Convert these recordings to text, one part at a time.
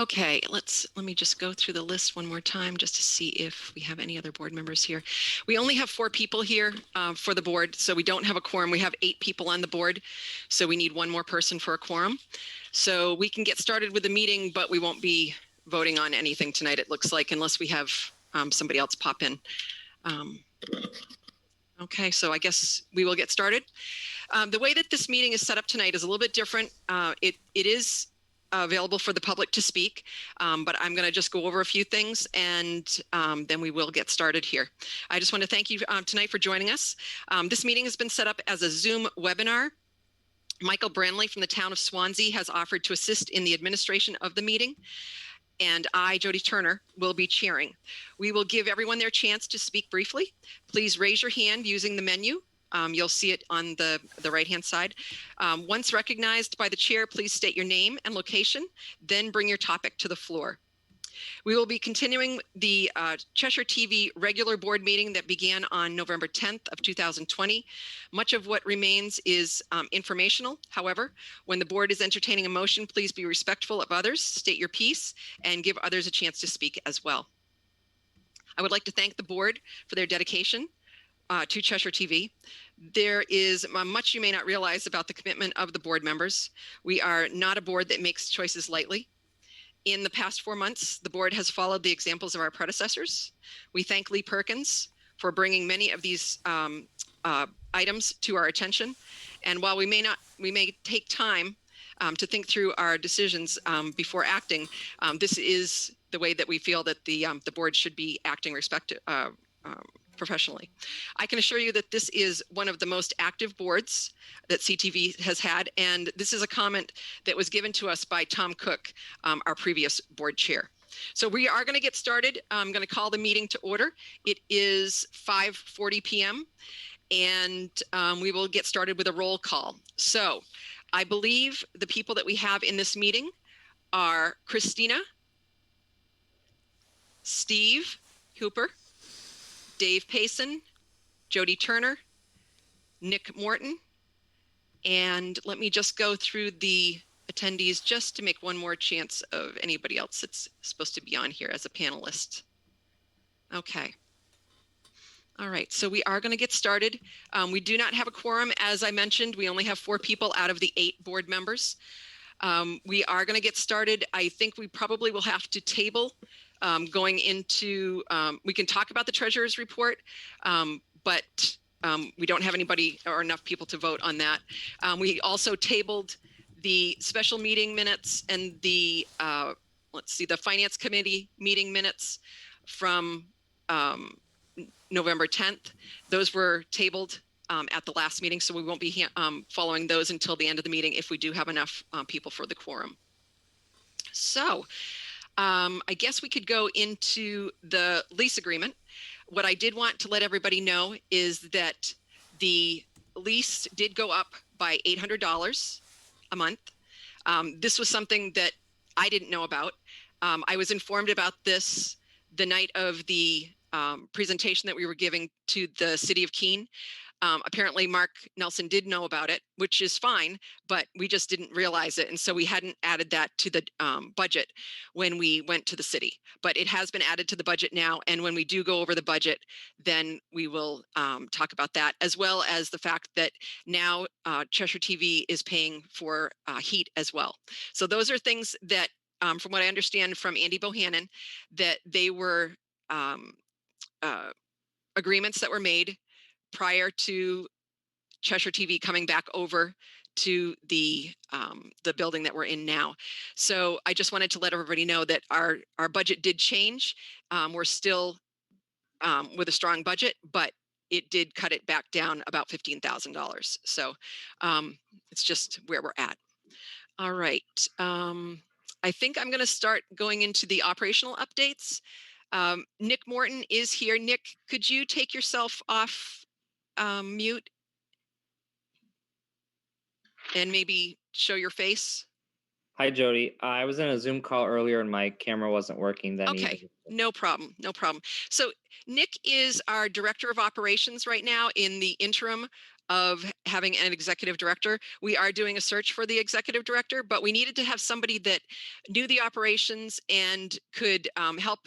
Okay, let me just go through the list one more time just to see if we have any other board members here. We only have 4 people here for the board, so we don't have a quorum. We have 8 people on the board, so we need one more person for a quorum. So we can get started with the meeting, but we won't be voting on anything tonight, it looks like, unless we have somebody else pop in. Okay, so I guess we will get started. The way that this meeting is set up tonight is a little bit different. It is available for the public to speak, but I'm going to just go over a few things and then we will get started here. I just want to thank you tonight for joining us. This meeting has been set up as a Zoom webinar. Michael Branley from the town of Swansea has offered to assist in the administration of the meeting, and I, Jody Turner, will be chairing. We will give everyone their chance to speak briefly. Please raise your hand using the menu. You'll see it on the right-hand side. Once recognized by the chair, please state your name and location, then bring your topic to the floor. We will be continuing the Cheshire TV regular board meeting that began on November 10th of 2020. Much of what remains is informational. However, when the board is entertaining a motion, please be respectful of others, state your piece, and give others a chance to speak as well. I would like to thank the board for their dedication to Cheshire TV. There is much you may not realize about the commitment of the board members. We are not a board that makes choices lightly. In the past 4 months, the board has followed the examples of our predecessors. We thank Lee Perkins for bringing many of these items to our attention. And while we may take time to think through our decisions before acting, this is the way that we feel that the board should be acting professionally. I can assure you that this is one of the most active boards that CTV has had, and this is a comment that was given to us by Tom Cook, our previous board chair. So we are going to get started. I'm going to call the meeting to order. It is 5:40 p.m. and we will get started with a roll call. So I believe the people that we have in this meeting are Christina, Steve Hooper, Dave Payson, Jody Turner, Nick Morton, and let me just go through the attendees just to make one more chance of anybody else that's supposed to be on here as a panelist. Okay. All right, so we are going to get started. We do not have a quorum, as I mentioned. We only have 4 people out of the 8 board members. We are going to get started. I think we probably will have to table going into, we can talk about the treasurer's report, but we don't have anybody or enough people to vote on that. We also tabled the special meeting minutes and the, let's see, the finance committee meeting minutes from November 10th. Those were tabled at the last meeting, so we won't be following those until the end of the meeting if we do have enough people for the quorum. So I guess we could go into the lease agreement. What I did want to let everybody know is that the lease did go up by $800 a month. This was something that I didn't know about. I was informed about this the night of the presentation that we were giving to the city of Keene. Apparently Mark Nelson did know about it, which is fine, but we just didn't realize it. And so we hadn't added that to the budget when we went to the city, but it has been added to the budget now. And when we do go over the budget, then we will talk about that, as well as the fact that now Cheshire TV is paying for heat as well. So those are things that, from what I understand from Andy Bohannon, that they were agreements that were made prior to Cheshire TV coming back over to the building that we're in now. So I just wanted to let everybody know that our budget did change. We're still with a strong budget, but it did cut it back down about $15,000. So it's just where we're at. All right. I think I'm going to start going into the operational updates. Nick Morton is here. Nick, could you take yourself off mute and maybe show your face? Hi, Jody. I was in a Zoom call earlier and my camera wasn't working then either. Okay, no problem, no problem. So Nick is our director of operations right now in the interim of having an executive director. We are doing a search for the executive director, but we needed to have somebody that knew the operations and could help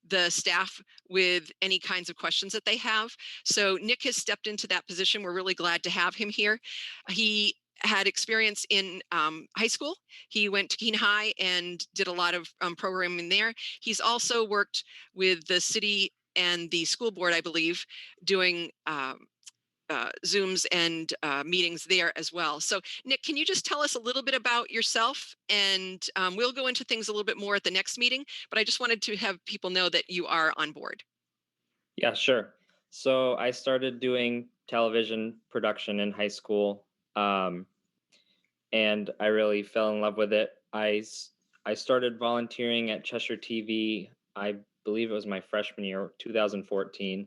the staff with any kinds of questions that they have. So Nick has stepped into that position. We're really glad to have him here. He had experience in high school. He went to Keene High and did a lot of programming there. He's also worked with the city and the school board, I believe, doing Zooms and meetings there as well. So Nick, can you just tell us a little bit about yourself? And we'll go into things a little bit more at the next meeting, but I just wanted to have people know that you are on board. Yeah, sure. So I started doing television production in high school, and I really fell in love with it. I started volunteering at Cheshire TV. I believe it was my freshman year, 2014,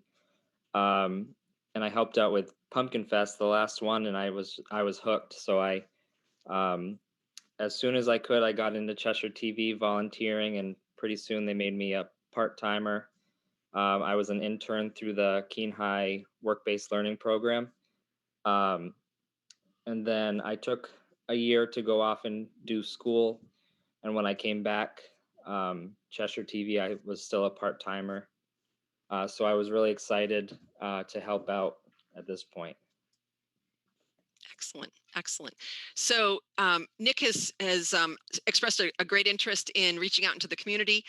and I helped out with Pumpkin Fest, the last one, and I was hooked. So um, as soon as I could, I got into Cheshire TV volunteering, and pretty soon they made me a part timer. I was an intern through the Keene High Work-Based Learning Program. Um, and then I took a year to go off and do school. And when I came back, Cheshire TV, I was still a part timer. So I was really excited to help out at this point. Excellent, excellent. So Nick has expressed a great interest in reaching out into the community.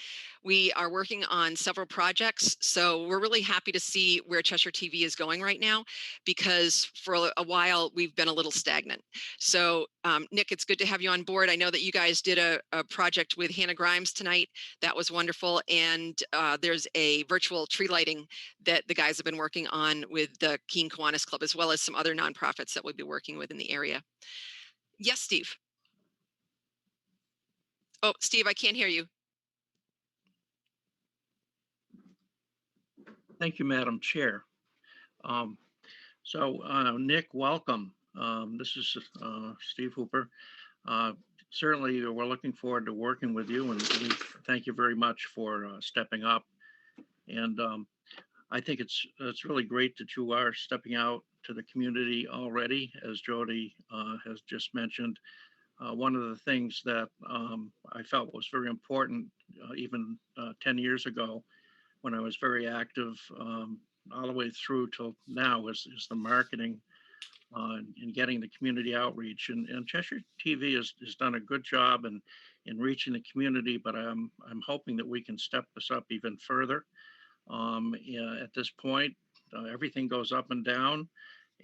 We are working on several projects, so we're really happy to see where Cheshire TV is going right now, because for a while we've been a little stagnant. So Nick, it's good to have you on board. I know that you guys did a project with Hannah Grimes tonight. That was wonderful. And there's a virtual tree lighting that the guys have been working on with the Keene Kiwanis Club, as well as some other nonprofits that we'll be working with in the area. Yes, Steve. Oh, Steve, I can't hear you. Thank you, Madam Chair. Nick, welcome. This is Steve Hooper. Certainly, we're looking forward to working with you, and we thank you very much for stepping up. And I think it's really great that you are stepping out to the community already, as Jody has just mentioned. One of the things that I felt was very important, even 10 years ago, when I was very active all the way through till now, is the marketing and getting the community outreach. And Cheshire TV has done a good job in reaching the community, but I'm hoping that we can step this up even further. Yeah, at this point, everything goes up and down,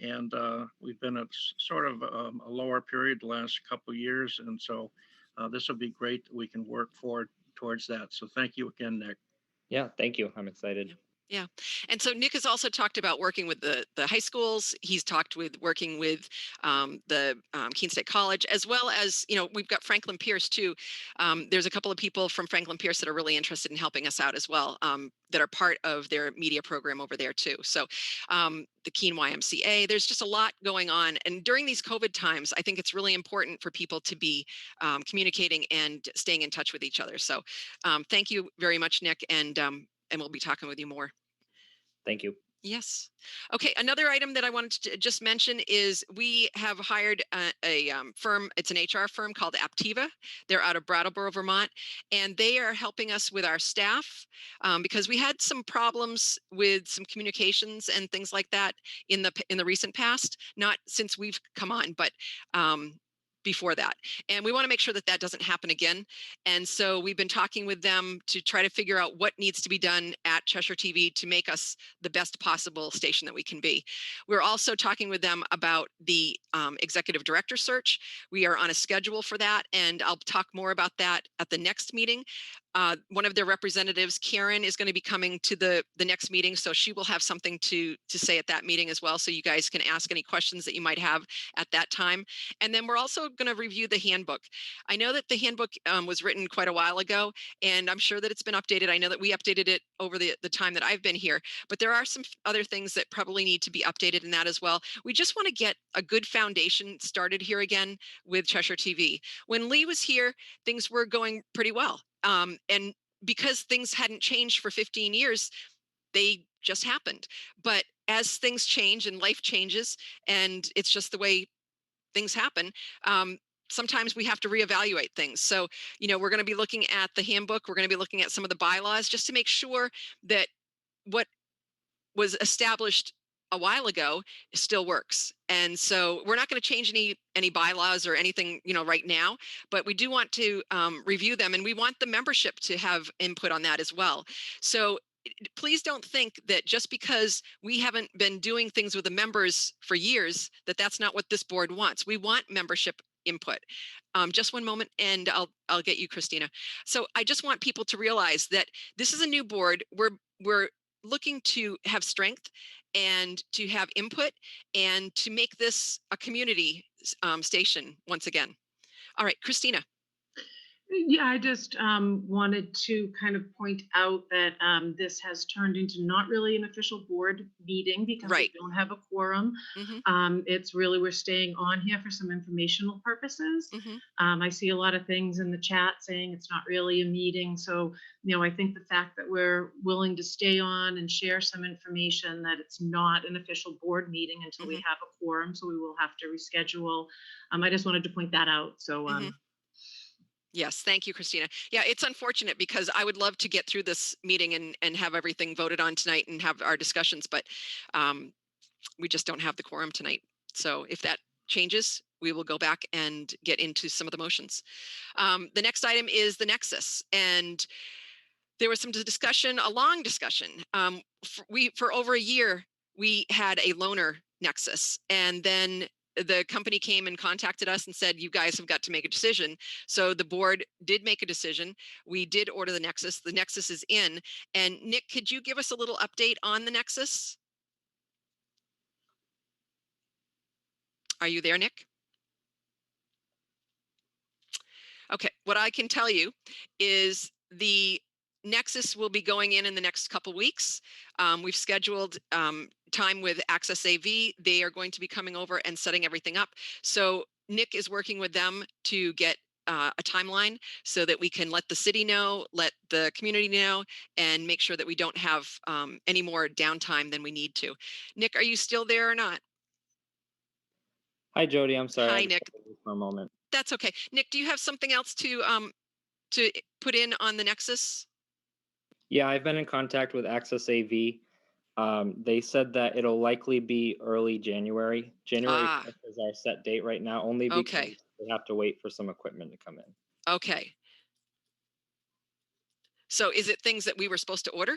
and we've been at sort of a lower period the last couple of years, and so this will be great that we can work forward towards that. So thank you again, Nick. Yeah, thank you. I'm excited. Yeah. And so Nick has also talked about working with the high schools. He's talked with working with the Keene State College, as well as, we've got Franklin Pierce too. There's a couple of people from Franklin Pierce that are really interested in helping us out as well, that are part of their media program over there too. So the Keene YMCA, there's just a lot going on. And during these COVID times, I think it's really important for people to be communicating and staying in touch with each other. So thank you very much, Nick. And we'll be talking with you more. Thank you. Yes. Okay. Another item that I wanted to just mention is we have hired a firm. It's an HR firm called Aptiva. They're out of Brattleboro, Vermont, and they are helping us with our staff because we had some problems with some communications and things like that in the recent past. Not since we've come on, but before that. And we want to make sure that that doesn't happen again. And so we've been talking with them to try to figure out what needs to be done at Cheshire TV to make us the best possible station that we can be. We're also talking with them about the executive director search. We are on a schedule for that, and I'll talk more about that at the next meeting. One of their representatives, Karen, is going to be coming to the next meeting, so she will have something to say at that meeting as well, so you guys can ask any questions that you might have at that time. And then we're also going to review the handbook. I know that the handbook was written quite a while ago, and I'm sure that it's been updated. I know that we updated it over the time that I've been here, but there are some other things that probably need to be updated in that as well. We just want to get a good foundation started here again with Cheshire TV. When Lee was here, things were going pretty well. And because things hadn't changed for 15 years, they just happened. But as things change and life changes, and it's just the way things happen, sometimes we have to reevaluate things. So, we're going to be looking at the handbook. We're going to be looking at some of the bylaws just to make sure that what was established a while ago still works. And so we're not going to change any bylaws or anything, right now, but we do want to review them, and we want the membership to have input on that as well. So please don't think that just because we haven't been doing things with the members for years, that that's not what this board wants. We want membership input. Just one moment, and I'll get you, Christina. So I just want people to realize that this is a new board. We're looking to have strength and to have input and to make this a community station once again. All right, Christina. Yeah, I just wanted to kind of point out that this has turned into not really an official board meeting because Right. we don't have a quorum. It's really, we're staying on here for some informational purposes. I see a lot of things in the chat saying it's not really a meeting. So, I think the fact that we're willing to stay on and share some information, that it's not an official board meeting until we have a quorum. So we will have to reschedule. I just wanted to point that out. So, Yes, thank you, Christina. Yeah, it's unfortunate because I would love to get through this meeting and have everything voted on tonight and have our discussions, but we just don't have the quorum tonight. So if that changes, we will go back and get into some of the motions. The next item is the nexus, and there was some discussion, a long discussion. For over a year, we had a loaner nexus, and then the company came and contacted us and said, you guys have got to make a decision. So the board did make a decision. We did order the nexus. The nexus is in. And Nick, could you give us a little update on the nexus? Are you there, Nick? Okay, what I can tell you is the Nexus will be going in the next couple weeks. We've scheduled time with Access AV. They are going to be coming over and setting everything up. So Nick is working with them to get a timeline so that we can let the city know, let the community know, and make sure that we don't have any more downtime than we need to. Nick, are you still there or not? Hi, Jody. I'm sorry. Hi, I just Nick. had to leave for a moment. That's okay. Nick, do you have something else to put in on the Nexus? Yeah, I've been in contact with Access AV. They said that it'll likely be early January. January 5th is our set date right now, only because Okay. they have to wait for some equipment to come in. Okay. So is it things that we were supposed to order?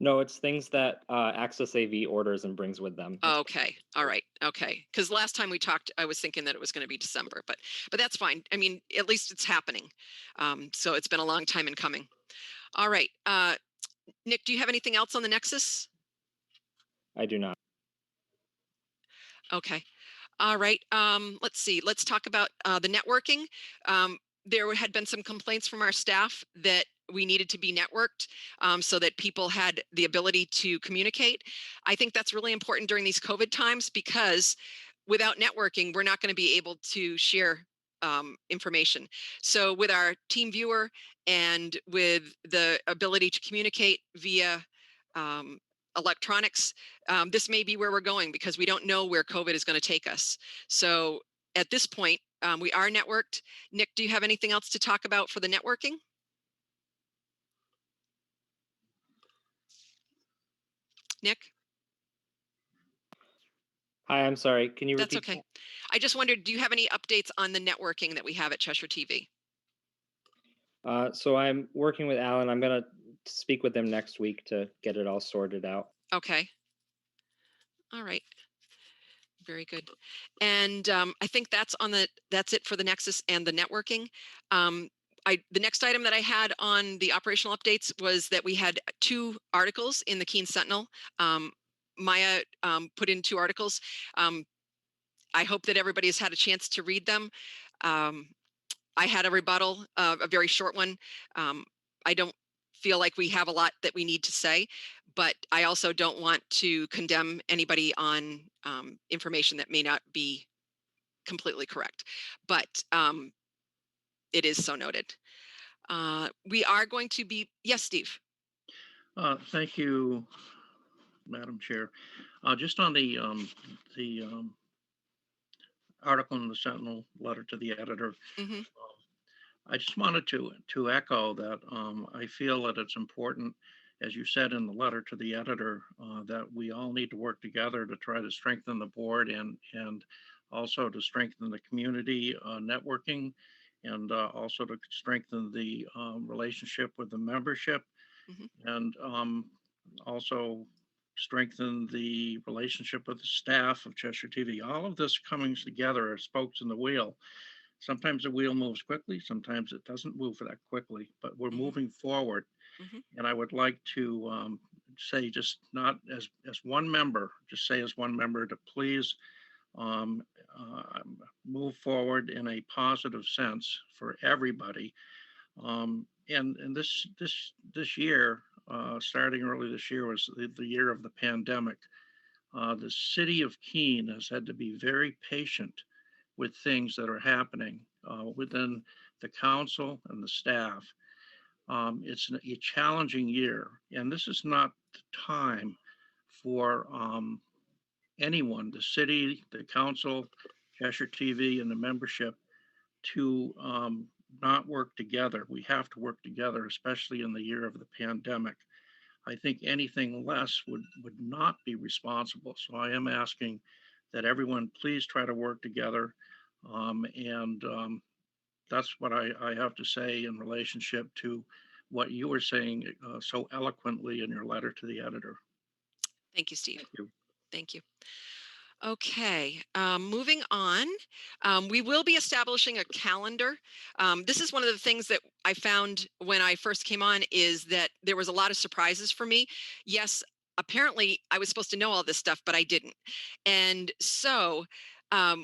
No, it's things that Access AV orders and brings with them. Okay. All right. Okay. Because last time we talked, I was thinking that it was going to be December, but that's fine. I mean, at least it's happening. So it's been a long time in coming. All right. Nick, do you have anything else on the Nexus? I do not. Okay. All right. Let's see. Let's talk about the networking. There had been some complaints from our staff that we needed to be networked so that people had the ability to communicate. I think that's really important during these COVID times because without networking, we're not going to be able to share information. So with our team viewer and with the ability to communicate via electronics, this may be where we're going because we don't know where COVID is going to take us. So at this point, we are networked. Nick, do you have anything else to talk about for the networking? Nick? Hi, I'm sorry. Can you repeat? That's okay. I just wondered, do you have any updates on the networking that we have at Cheshire TV? So I'm working with Alan. I'm going to speak with them next week to get it all sorted out. Okay. All right. Very good. And I think that's it for the Nexus and the networking. The next item that I had on the operational updates was that we had 2 articles in the Keene Sentinel. Maya put in 2 articles. I hope that everybody has had a chance to read them. I had a rebuttal, a very short one. I don't feel like we have a lot that we need to say, but I also don't want to condemn anybody on information that may not be completely correct. But it is so noted. We are going to be, yes, Steve. Thank you, Madam Chair. Just on the article in the Sentinel, letter to the editor, Mm-hmm. I just wanted to echo that I feel that it's important, as you said in the letter to the editor, that we all need to work together to try to strengthen the board and also to strengthen the community networking, and also to strengthen the relationship with the membership, Mm-hmm. and also strengthen the relationship with the staff of Cheshire TV. All of this coming together as spokes in the wheel. Sometimes the wheel moves quickly, sometimes it doesn't move that quickly, but we're Mm-hmm. moving forward. Mm-hmm. And I would like to say, just not as one member, just say as one member, to please um, move forward in a positive sense for everybody. And this year, starting early this year, was the year of the pandemic. The city of Keene has had to be very patient with things that are happening within the council and the staff. It's a challenging year, and this is not the time for anyone, the city, the council, Cheshire TV, and the membership to not work together. We have to work together, especially in the year of the pandemic. I think anything less would not be responsible. So I am asking that everyone please try to work together. And that's what I have to say in relationship to what you were saying so eloquently in your letter to the editor. Thank you, Steve. Thank you. Thank you. Okay, moving on. We will be establishing a calendar. This is one of the things that I found when I first came on, is that there was a lot of surprises for me. Yes, apparently I was supposed to know all this stuff, but I didn't. And so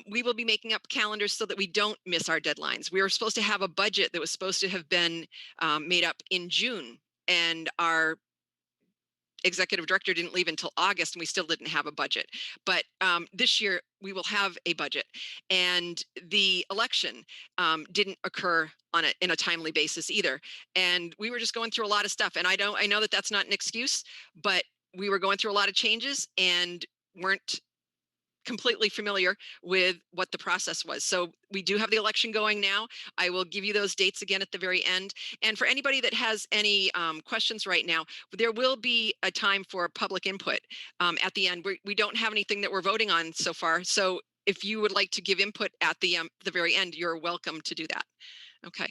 we will be making up calendars so that we don't miss our deadlines. We were supposed to have a budget that was supposed to have been made up in June, and our executive director didn't leave until August, and we still didn't have a budget. But this year we will have a budget, and the election didn't occur in a timely basis either. And we were just going through a lot of stuff. And I know that that's not an excuse, but we were going through a lot of changes and weren't completely familiar with what the process was. So we do have the election going now. I will give you those dates again at the very end. And for anybody that has any questions right now, there will be a time for public input at the end. We don't have anything that we're voting on so far. So if you would like to give input at the very end, you're welcome to do that. Okay.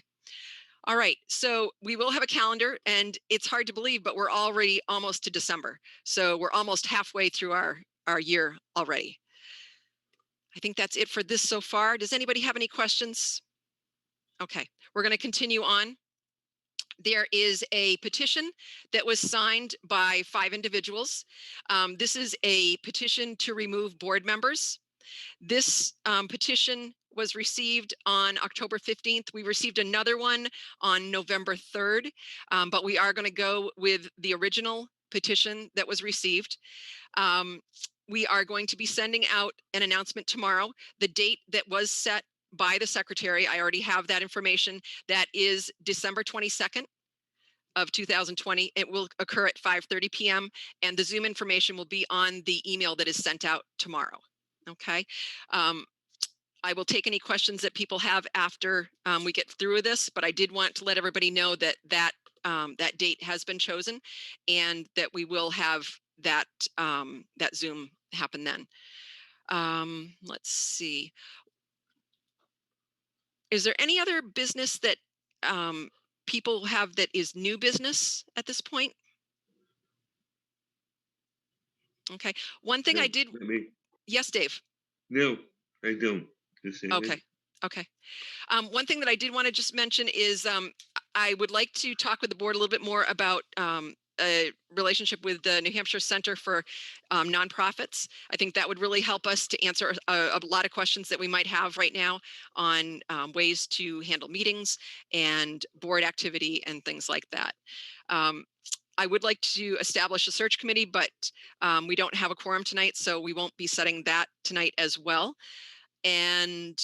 All right, so we will have a calendar, and it's hard to believe, but we're already almost to December. So we're almost halfway through our year already. I think that's it for this so far. Does anybody have any questions? Okay, we're going to continue on. There is a petition that was signed by 5 individuals. This is a petition to remove board members. This petition was received on October 15th. We received another one on November 3rd, but we are going to go with the original petition that was received. We are going to be sending out an announcement tomorrow. The date that was set by the secretary, I already have that information. That is December 22nd of 2020. It will occur at 5:30 p.m. and the Zoom information will be on the email that is sent out tomorrow. Okay. I will take any questions that people have after we get through with this, but I did want to let everybody know that that date has been chosen, and that we will have that that Zoom happen then. Let's see. Is there any other business that people have that is new business at this point? Okay. One thing No, I did. maybe. Yes, Dave. No, I don't. Just saying Okay. it. Okay. One thing that I did want to just mention is I would like to talk with the board a little bit more about a relationship with the New Hampshire Center for Nonprofits. I think that would really help us to answer a lot of questions that we might have right now on ways to handle meetings and board activity and things like that. I would like to establish a search committee, but we don't have a quorum tonight, so we won't be setting that tonight as well. And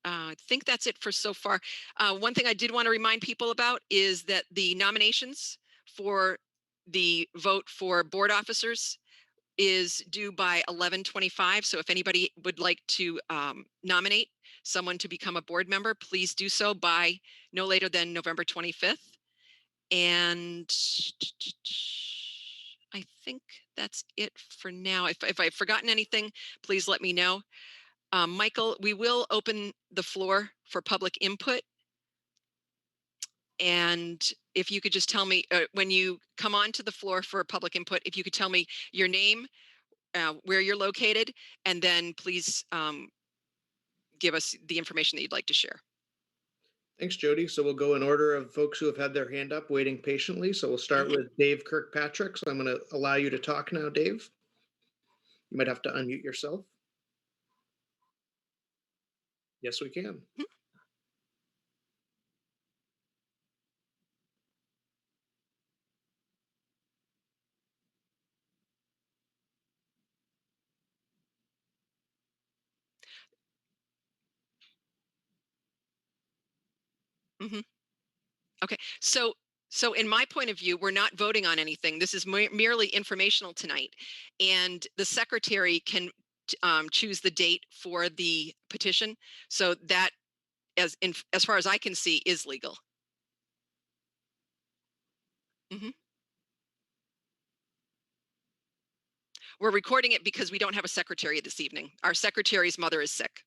I think that's it for so far. One thing I did want to remind people about is that the nominations for the vote for board officers is due by 11:25. So if anybody would like to nominate someone to become a board member, please do so by no later than November 25th. And I think that's it for now. If I've forgotten anything, please let me know. Michael, we will open the floor for public input. And if you could just tell me when you come onto the floor for public input, if you could tell me your name, where you're located, and then please give us the information that you'd like to share. Thanks, Jody. So we'll go in order of folks who have had their hand up waiting patiently. So we'll start with Dave Kirkpatrick. So I'm going to allow you to talk now, Dave. You might have to unmute yourself. Yes, we can. Okay, so in my point of view, we're not voting on anything. This is merely informational tonight, and the secretary can choose the date for the petition. So that, as far as I can see, is legal. We're recording it because we don't have a secretary this evening. Our secretary's mother is sick.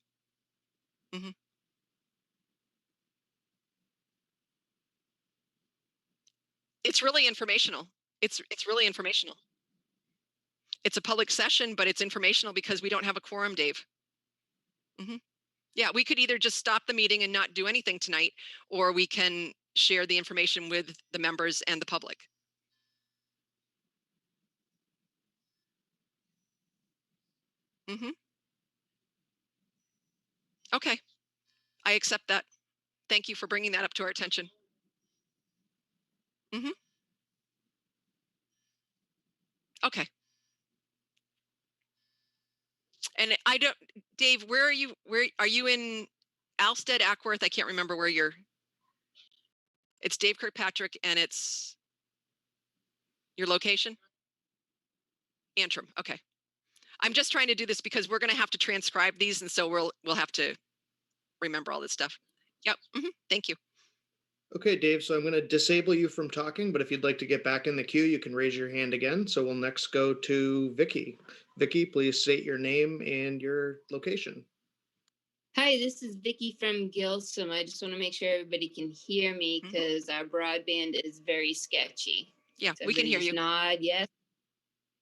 It's really informational. It's really informational. It's a public session, but it's informational because we don't have a quorum, Dave. Yeah, we could either just stop the meeting and not do anything tonight, or we can share the information with the members and the public. Okay, I accept that. Thank you for bringing that up to our attention. Okay. And I don't, Dave, where are you? Where are you in Alstead, Ackworth? I can't remember where you're. It's Dave Kirkpatrick, and it's your location? Antrim. Okay. I'm just trying to do this because we're going to have to transcribe these, and so we'll have to remember all this stuff. Yep. Thank you. Okay, Dave, so I'm going to disable you from talking, but if you'd like to get back in the queue, you can raise your hand again. So we'll next go to Vicky. Vicky, please state your name and your location. Hi, this is Vicky from Gilsum. I just want to make sure everybody can hear me because our broadband is very sketchy. Yeah, So we can hear you. Nod, yes.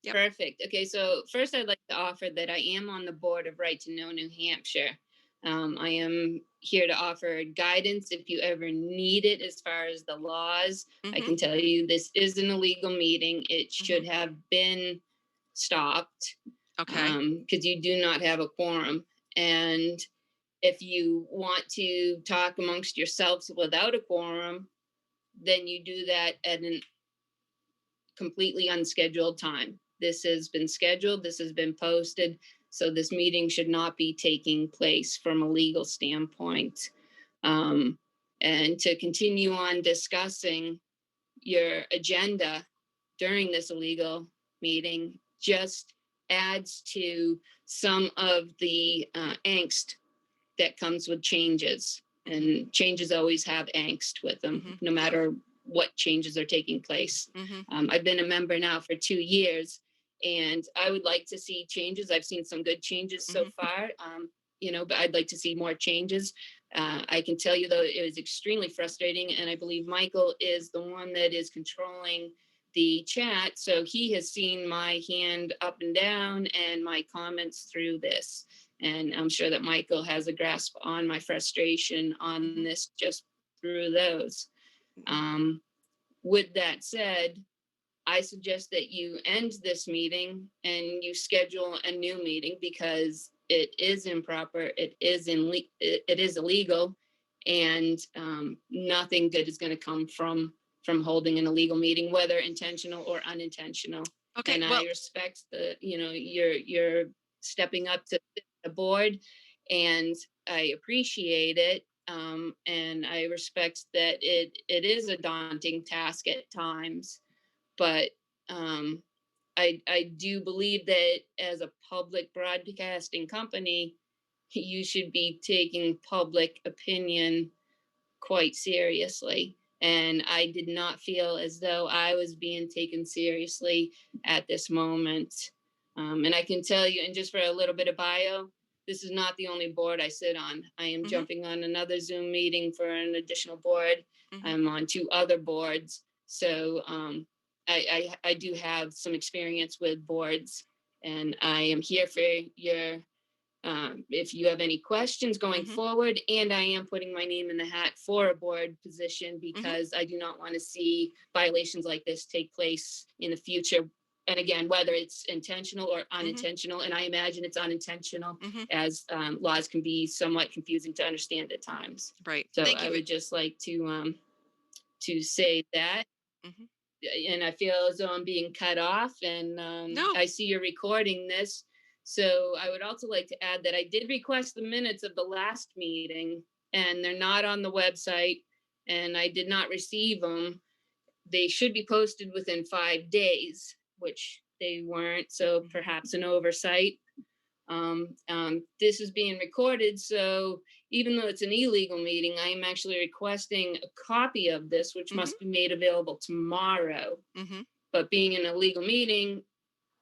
Yep. Perfect. Okay, so first I'd like to offer that I am on the board of Right to Know New Hampshire. I am here to offer guidance if you ever need it as far as the laws. I can tell you this is an illegal meeting. It should have been stopped. Okay. Because you do not have a quorum. And if you want to talk amongst yourselves without a quorum, then you do that at a completely unscheduled time. This has been scheduled, this has been posted, so this meeting should not be taking place from a legal standpoint. And to continue on discussing your agenda during this illegal meeting just adds to some of the angst that comes with changes, and changes always have angst with them, no matter what changes are taking place. I've been a member now for 2 years, and I would like to see changes. I've seen some good changes so far, but I'd like to see more changes. I can tell you though, it was extremely frustrating, and I believe Michael is the one that is controlling the chat, so he has seen my hand up and down and my comments through this. And I'm sure that Michael has a grasp on my frustration on this just through those. With that said, I suggest that you end this meeting and you schedule a new meeting because it is improper, it is illegal, and nothing good is going to come from holding an illegal meeting, whether intentional or unintentional. Okay. And I respect you're stepping up to the board, and I appreciate it. And I respect that it is a daunting task at times, but I do believe that as a public broadcasting company, you should be taking public opinion quite seriously. And I did not feel as though I was being taken seriously at this moment. And I can tell you, and just for a little bit of bio, this is not the only board I sit on. I am jumping on another Zoom meeting for an additional board. I'm on 2 other boards. So I do have some experience with boards, and I am here for your if you have any questions going forward, and I am putting my name in the hat for a board position because I do not want to see violations like this take place in the future. And again, whether it's intentional or unintentional, and I imagine it's unintentional, as laws can be somewhat confusing to understand at times. Right. So Thank you. I would just like to say that. And I feel as though I'm being cut off, and No. I see you're recording this. So I would also like to add that I did request the minutes of the last meeting, and they're not on the website, and I did not receive them. They should be posted within 5 days, which they weren't, so perhaps an oversight. This is being recorded, so even though it's an illegal meeting, I am actually requesting a copy of this, which must be made available tomorrow. But being an illegal meeting,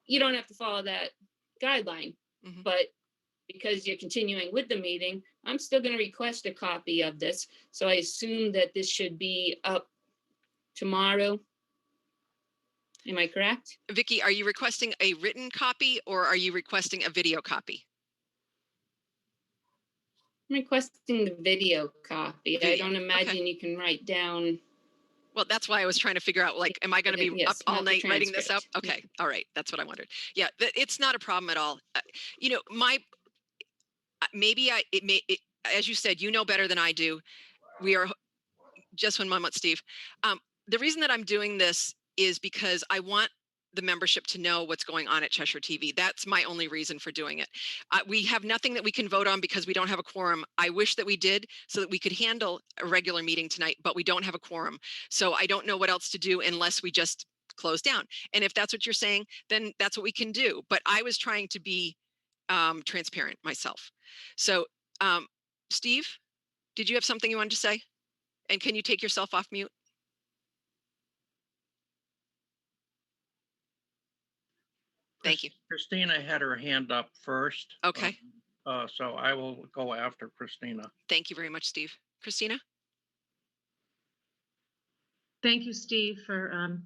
you don't have to follow that guideline. But because you're continuing with the meeting, I'm still going to request a copy of this. So I assume that this should be up tomorrow. Am I correct? Vicky, are you requesting a written copy or are you requesting a video copy? I'm requesting the video copy. I don't imagine you can write down. Well, that's why I was trying to figure out, like, am I going to be up all night writing this up? transcript. Okay. All right. That's what I wondered. Yeah, it's not a problem at all. You know, as you said, you know better than I do. We are just 1 moment, Steve. The reason that I'm doing this is because I want the membership to know what's going on at Cheshire TV. That's my only reason for doing it. We have nothing that we can vote on because we don't have a quorum. I wish that we did so that we could handle a regular meeting tonight, but we don't have a quorum. So I don't know what else to do unless we just close down. And if that's what you're saying, then that's what we can do. But I was trying to be transparent myself. So Steve, did you have something you wanted to say? And can you take yourself off mute? Thank you. Christina had her hand up first. Okay. So I will go after Christina. Thank you very much, Steve. Christina? Thank you, Steve, for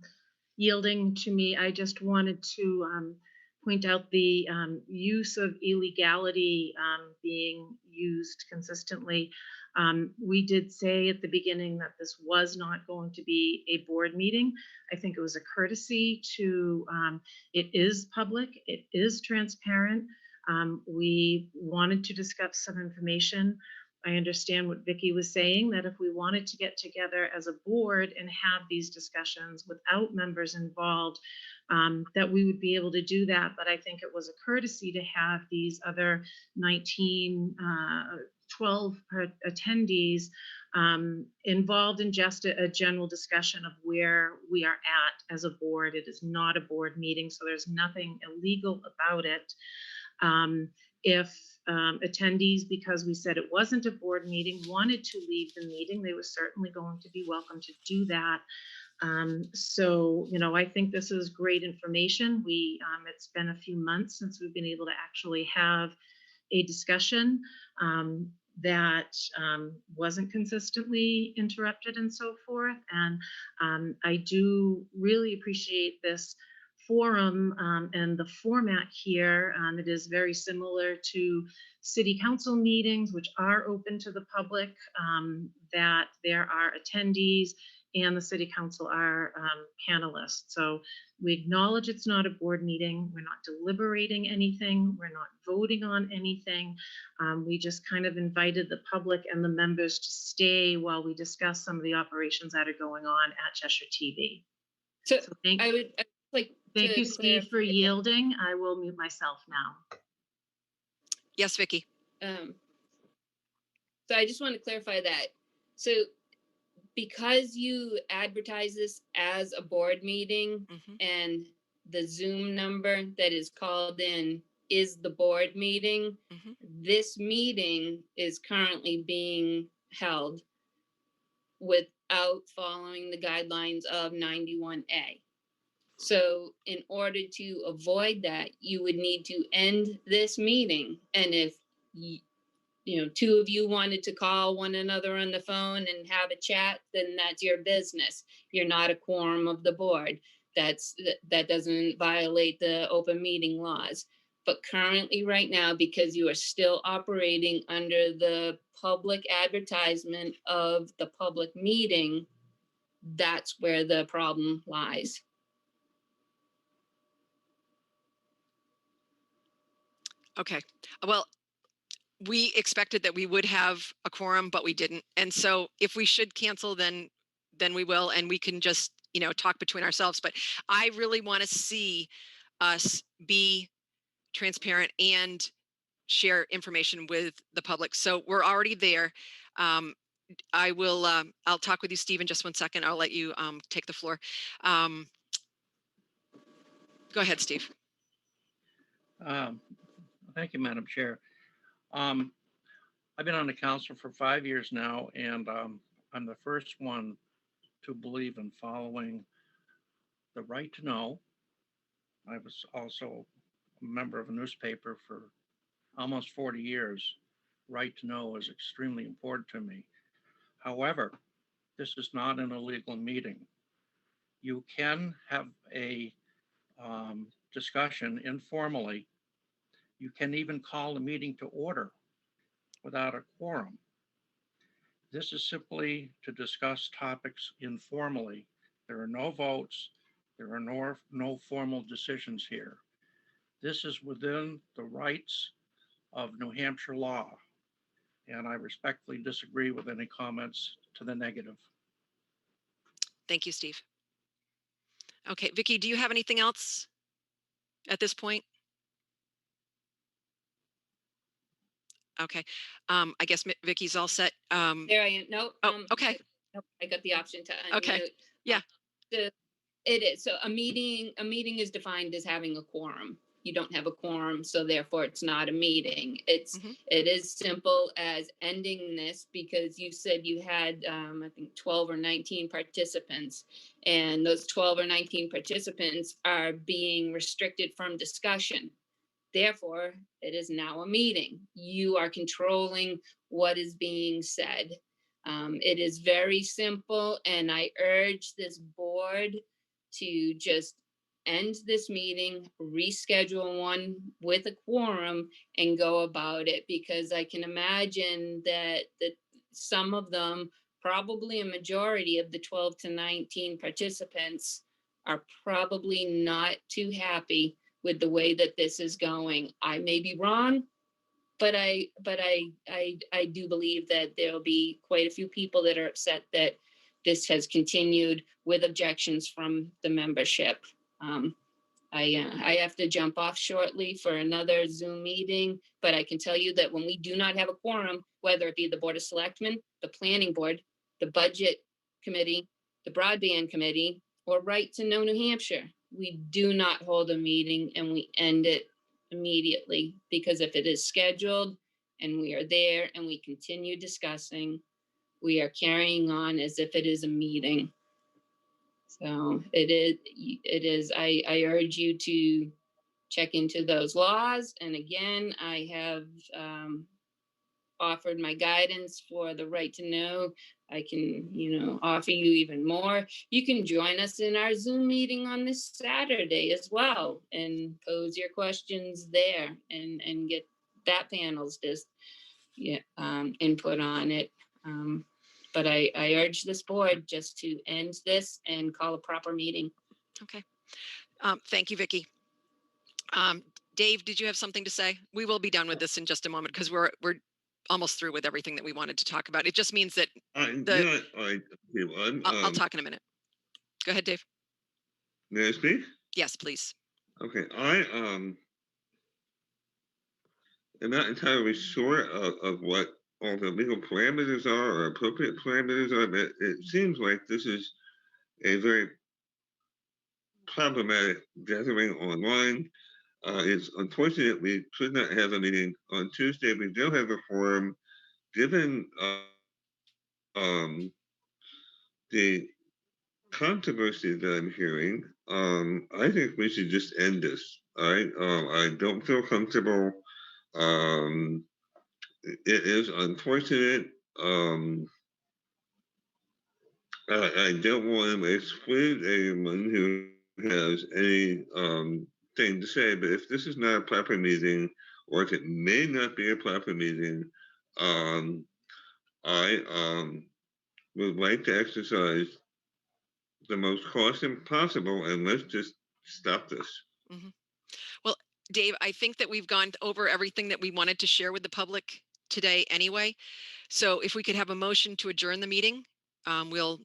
yielding to me. I just wanted to point out the use of illegality being used consistently. We did say at the beginning that this was not going to be a board meeting. I think it was a courtesy to, it is public, it is transparent. We wanted to discuss some information. I understand what Vicky was saying, that if we wanted to get together as a board and have these discussions without members involved, that we would be able to do that. But I think it was a courtesy to have these other 12 attendees involved in just a general discussion of where we are at as a board. It is not a board meeting, so there's nothing illegal about it. If attendees, because we said it wasn't a board meeting, wanted to leave the meeting, they were certainly going to be welcome to do that. So, you know, I think this is great information. It's been a few months since we've been able to actually have a discussion that wasn't consistently interrupted and so forth. And I do really appreciate this forum and the format here. It is very similar to city council meetings, which are open to the public, that there are attendees and the city council are panelists. So we acknowledge it's not a board meeting. We're not deliberating anything. We're not voting on anything. We just kind of invited the public and the members to stay while we discuss some of the operations that are going on at Cheshire TV. So thank you, Steve, for yielding. I will mute myself now. Yes, Vicky. So I just want to clarify that. So because you advertise this as a board meeting and the Zoom number that is called in is the board meeting. Mhm. This meeting is currently being held without following the guidelines of 91A. So in order to avoid that, you would need to end this meeting. And if two of you wanted to call one another on the phone and have a chat, then that's your business. You're not a quorum of the board. That doesn't violate the open meeting laws. But currently right now, because you are still operating under the public advertisement of the public meeting, that's where the problem lies. Okay. Well, we expected that we would have a quorum, but we didn't. And so if we should cancel, then we will, and we can just, talk between ourselves. But I really want to see us be transparent and share information with the public. So we're already there. I'll talk with you, Steve, in just 1 second. I'll let you take the floor. Go ahead, Steve. Thank you, Madam Chair. I've been on the council for 5 years now, and I'm the first one to believe in following the right to know. I was also a member of a newspaper for almost 40 years. Right to know is extremely important to me. However, this is not an illegal meeting. You can have a discussion informally. You can even call a meeting to order without a quorum. This is simply to discuss topics informally. There are no votes. There are no formal decisions here. This is within the rights of New Hampshire law, and I respectfully disagree with any comments to the negative. Thank you, Steve. Okay, Vicki, do you have anything else at this point? Okay, I guess Vicki's all set. There I am. Nope. Okay. Nope, I got the option to unmute. Okay. Yeah. It is. So a meeting is defined as having a quorum. You don't have a quorum, so therefore it's not a meeting. It is simple as ending this, because you said you had, I think 12 or 19 participants, and those 12 or 19 participants are being restricted from discussion. Therefore, it is now a meeting. You are controlling what is being said. It is very simple, and I urge this board to just end this meeting, reschedule one with a quorum, and go about it, because I can imagine that some of them, probably a majority of the 12 to 19 participants, are probably not too happy with the way that this is going. I may be wrong, but I do believe that there'll be quite a few people that are upset that this has continued with objections from the membership. I have to jump off shortly for another Zoom meeting, but I can tell you that when we do not have a quorum, whether it be the Board of Selectmen, the Planning Board, the Budget Committee, the Broadband Committee, or Right to Know New Hampshire, we do not hold a meeting and we end it immediately, because if it is scheduled and we are there and we continue discussing, we are carrying on as if it is a meeting. So it is, I urge you to check into those laws. And again, I have offered my guidance for the right to know. I can, offer you even more. You can join us in our Zoom meeting on this Saturday as well and pose your questions there and get that panel's input on it. But I urge this board just to end this and call a proper meeting. Okay. Thank you, Vicki. Dave, did you have something to say? We will be done with this in just a moment, because we're almost through with everything that we wanted to talk about. It just means that I'll talk in a minute. Go ahead, Dave. May I speak? Yes, please. Okay, I am not entirely sure of what all the legal parameters are or appropriate parameters are, but it seems like this is a very problematic gathering online. It's unfortunate we could not have a meeting on Tuesday. We do have a forum. Given the controversy that I'm hearing, I think we should just end this. All right. I don't feel comfortable. It is unfortunate. I don't want to exclude anyone who has any thing to say, but if this is not a proper meeting, or if it may not be a proper meeting, I would like to exercise the most caution possible, and let's just stop this. Mhm. Well, Dave, I think that we've gone over everything that we wanted to share with the public today anyway. So if we could have a motion to adjourn the meeting, we'll,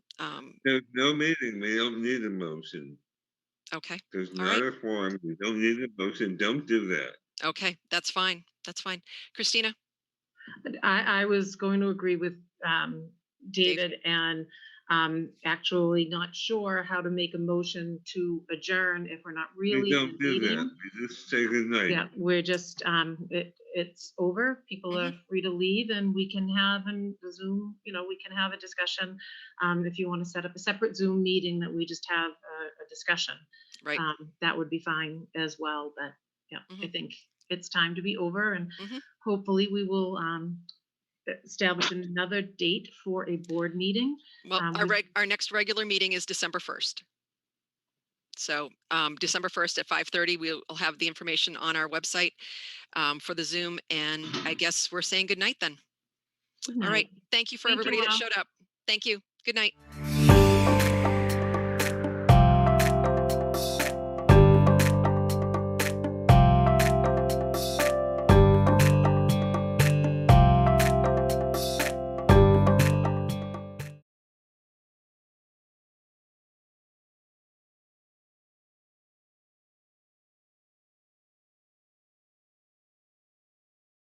There's no meeting. We don't need a motion. okay. There's All not right. a forum. We don't need a motion. Don't do that. Okay, that's fine. That's fine. Christina? I was going to agree with David, and actually not sure how to make a motion to adjourn if we're not We really in a don't do that. meeting. We just say good night. Yeah, we're just, it's over. People are free to leave, and we can have the Zoom, we can have a discussion. If you want to set up a separate Zoom meeting that we just have a discussion. Right. That would be fine as well, but yeah, I Mhm. think it's time to be over, and Mhm. hopefully we will establish another date for a board meeting. Well, our next regular meeting is December 1st. So December 1st at 5:30, we'll have the information on our website for the Zoom. And I guess we're saying good night then. Good All right. night. Thank you for Thank you everybody that all. showed up. Thank you. Good night.